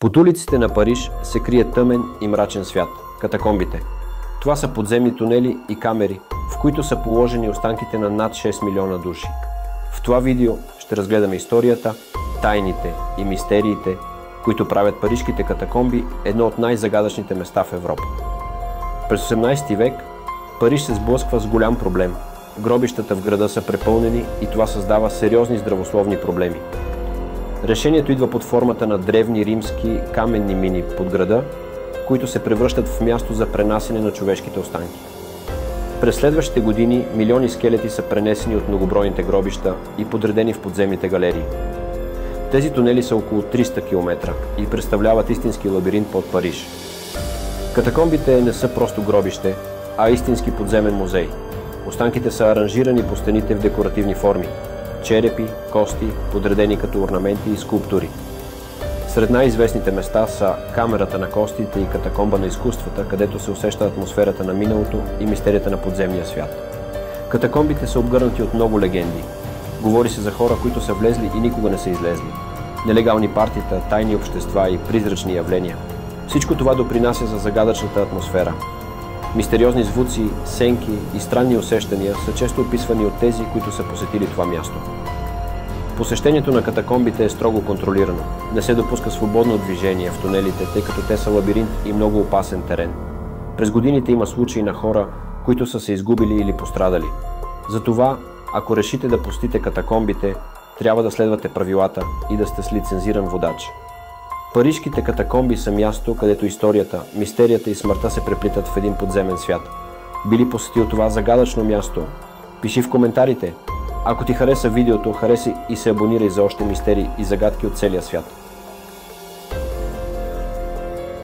Под улиците на Париж се крие тъмен и мрачен свят – катакомбите. Това са подземни тунели и камери, в които са положени останките на над 6 милиона души. В това видео ще разгледаме историята, тайните и мистериите, които правят парижките катакомби едно от най-загадъчните места в Европа. През 18 век Париж се сблъсква с голям проблем. Гробищата в града са препълнени и това създава сериозни здравословни проблеми. Решението идва под формата на древни римски каменни мини под града, които се превръщат в място за пренасене на човешките останки. През следващите години милиони скелети са пренесени от многобройните гробища и подредени в подземните галерии. Тези тунели са около 300 км и представляват истински лабиринт под Париж. Катакомбите не са просто гробище, а истински подземен музей. Останките са аранжирани по стените в декоративни форми – черепи, кости, подредени като орнаменти и скулптури. Сред най-известните места са камерата на костите и катакомба на изкуствата, където се усеща атмосферата на миналото и мистерията на подземния свят. Катакомбите са обгърнати от много легенди. Говори се за хора, които са влезли и никога не са излезли. Нелегални партита, тайни общества и призрачни явления. Всичко това допринася за загадъчната атмосфера. Мистериозни звуци, сенки и странни усещания са често описвани от тези, които са посетили това място. Посещението на катакомбите е строго контролирано. Не се допуска свободно движение в тунелите, тъй като те са лабиринт и много опасен терен. През годините има случаи на хора, които са се изгубили или пострадали. Затова, ако решите да посетите катакомбите, трябва да следвате правилата и да сте с лицензиран водач. Парижките катакомби са място, където историята, мистерията и смъртта се преплитат в един подземен свят. Би ли посетил това загадъчно място? Пиши в коментарите. Ако ти хареса видеото, хареси и се абонирай за още мистерии и загадки от целия свят.